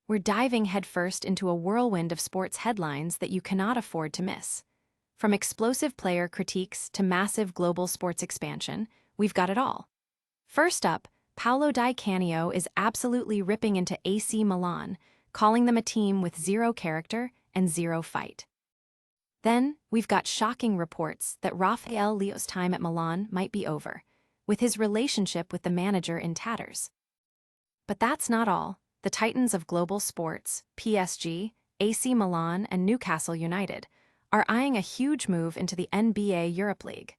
We're diving headfirst into a whirlwind of sports headlines that you cannot afford to miss. From explosive player critiques to massive global sports expansion, we've got it all. First up, Paolo Di Canio is absolutely ripping into AC Milan, calling them a team with zero character and zero fight. Then, we've got shocking reports that Rafael Leao's time at Milan might be over, with his relationship with the manager in tatters. But that's not all. The titans of global sports, PSG, AC Milan, and Newcastle United, are eyeing a huge move into the NBA Europe League.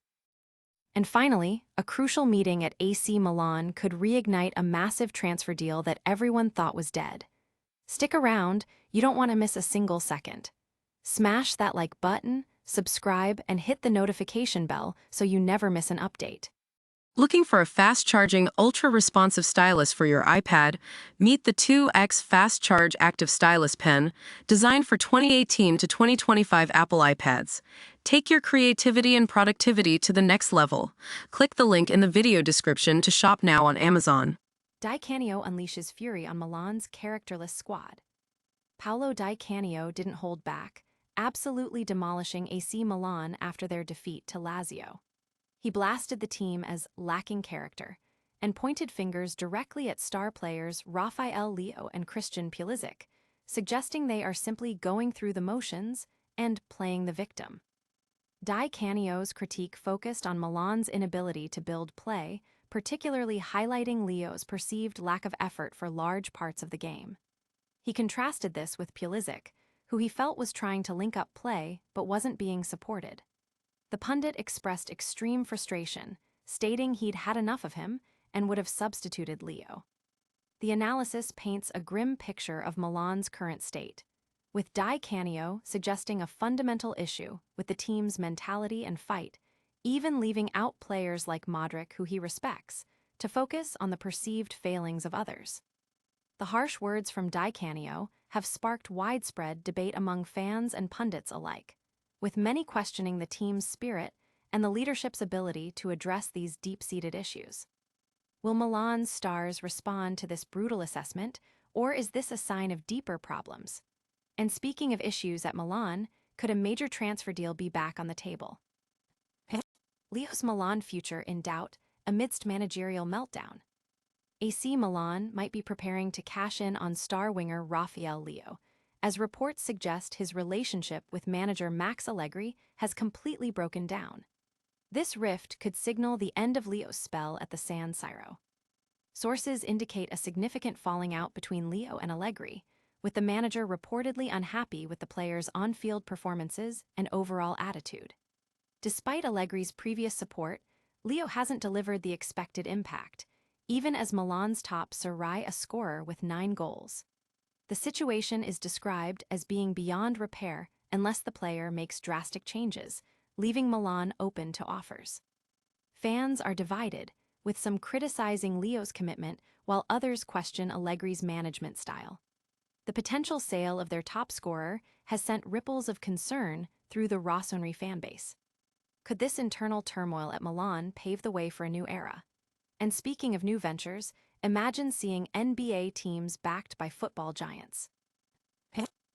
And finally, a crucial meeting at AC Milan could reignite a massive transfer deal that everyone thought was dead. Stick around, you don't want to miss a single second. Smash that like button, subscribe, and hit the notification bell so you never miss an update. Looking for a fast-charging, ultra-responsive stylus for your iPad? Meet the 2X Fast Charge Active Stylus Pen, designed for 2018 to 2025 Apple iPads. Take your creativity and productivity to the next level. Click the link in the video description to shop now on Amazon. Di Canio unleashes fury on Milan's characterless squad. Paolo Di Canio didn't hold back, absolutely demolishing AC Milan after their defeat to Lazio. He blasted the team as lacking character and pointed fingers directly at star players Rafael Leao and Christian Pulisic, suggesting they are simply going through the motions and playing the victim. Di Canio's critique focused on Milan's inability to build play, particularly highlighting Leao's perceived lack of effort for large parts of the game. He contrasted this with Pulisic, who he felt was trying to link up play but wasn't being supported. The pundit expressed extreme frustration, stating he'd had enough of him and would have substituted Leao. The analysis paints a grim picture of Milan's current state, with Di Canio suggesting a fundamental issue with the team's mentality and fight, even leaving out players like Modric, who he respects, to focus on the perceived failings of others. The harsh words from Di Canio have sparked widespread debate among fans and pundits alike, with many questioning the team's spirit and the leadership's ability to address these deep-seated issues. Will Milan's stars respond to this brutal assessment, or is this a sign of deeper problems? And speaking of issues at Milan, could a major transfer deal be back on the table? Leao's Milan future in doubt amidst managerial meltdown. AC Milan might be preparing to cash in on star winger Rafael Leao, as reports suggest his relationship with manager Max Allegri has completely broken down. This rift could signal the end of Leao's spell at the San Siro. Sources indicate a significant falling out between Leao and Allegri, with the manager reportedly unhappy with the player's on-field performances and overall attitude. Despite Allegri's previous support, Leao hasn't delivered the expected impact, even as Milan's top Sarai a scorer with 9 goals. The situation is described as being beyond repair unless the player makes drastic changes, leaving Milan open to offers. Fans are divided, with some criticizing Leao's commitment while others question Allegri's management style. The potential sale of their top scorer has sent ripples of concern through the rossoneri fanbase. Could this internal turmoil at Milan pave the way for a new era? And speaking of new ventures, imagine seeing NBA teams backed by football giants.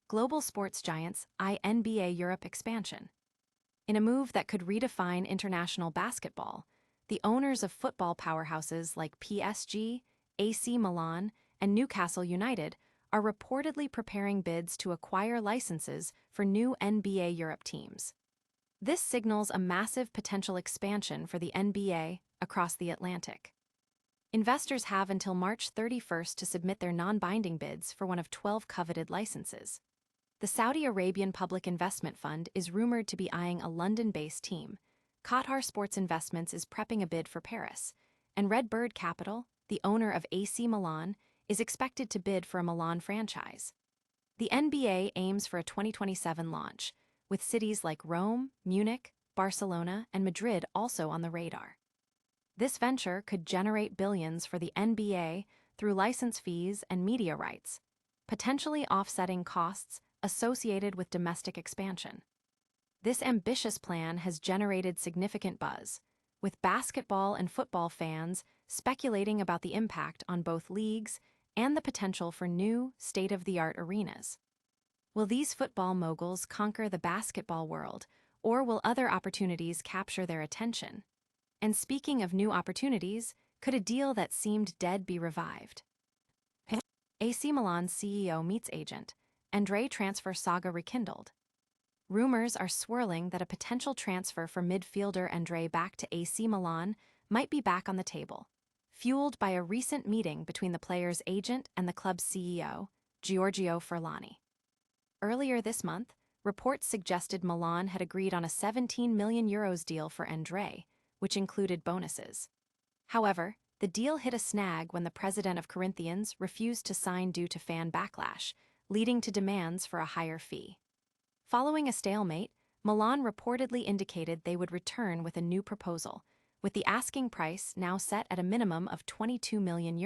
Global sports giants eye NBA Europe expansion. In a move that could redefine international basketball, the owners of football powerhouses like PSG, AC Milan, and Newcastle United are reportedly preparing bids to acquire licenses for new NBA Europe teams. This signals a massive potential expansion for the NBA across the Atlantic. Investors have until March 31st to submit their non-binding bids for one of 12 coveted licenses. The Saudi Arabian Public Investment Fund is rumored to be eyeing a London-based team. Qatar Sports Investments is prepping a bid for Paris, and Red Bird Capital, the owner of AC Milan, is expected to bid for a Milan franchise. The NBA aims for a 2027 launch, with cities like Rome, Munich, Barcelona, and Madrid also on the radar. This venture could generate billions for the NBA through license fees and media rights, potentially offsetting costs associated with domestic expansion. This ambitious plan has generated significant buzz, with basketball and football fans speculating about the impact on both leagues and the potential for new, state-of-the-art arenas. Will these football moguls conquer the basketball world, or will other opportunities capture their attention? And speaking of new opportunities, could a deal that seemed dead be revived? AC Milan's CEO meets agent, André transfer saga rekindled. Rumors are swirling that a potential transfer for midfielder André back to AC Milan might be back on the table, fueled by a recent meeting between the player's agent and the club's CEO, Giorgio Furlani. Earlier this month, reports suggested Milan had agreed on a €17 million deal for André, which included bonuses. However, the deal hit a snag when the president of Corinthians refused to sign due to fan backlash, leading to demands for a higher fee. Following a stalemate, Milan reportedly indicated they would return with a new proposal, with the asking price now set at a minimum of €22 million.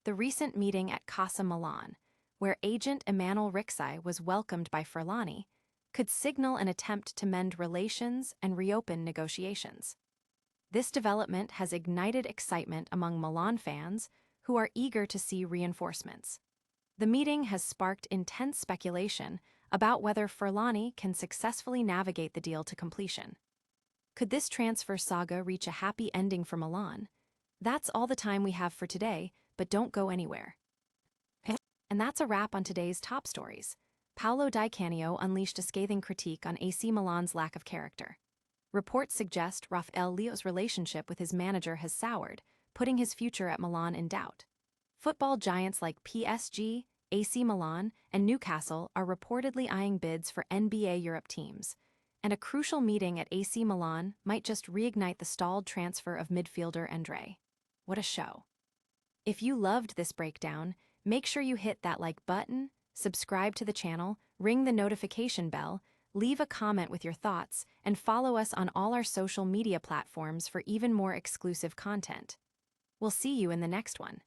The recent meeting at Casa Milan, where agent Emanuel Rixai was welcomed by Furlani, could signal an attempt to mend relations and reopen negotiations. This development has ignited excitement among Milan fans who are eager to see reinforcements. The meeting has sparked intense speculation about whether Furlani can successfully navigate the deal to completion. Could this transfer saga reach a happy ending for Milan? That's all the time we have for today, but don't go anywhere. And that's a wrap on today's top stories. Paolo Di Canio unleashed a scathing critique on AC Milan's lack of character. Reports suggest Rafael Leao's relationship with his manager has soured, putting his future at Milan in doubt. Football giants like PSG, AC Milan, and Newcastle are reportedly eyeing bids for NBA Europe teams, and a crucial meeting at AC Milan might just reignite the stalled transfer of midfielder André. What a show. If you loved this breakdown, make sure you hit that like button, subscribe to the channel, ring the notification bell, leave a comment with your thoughts, and follow us on all our social media platforms for even more exclusive content. We'll see you in the next one.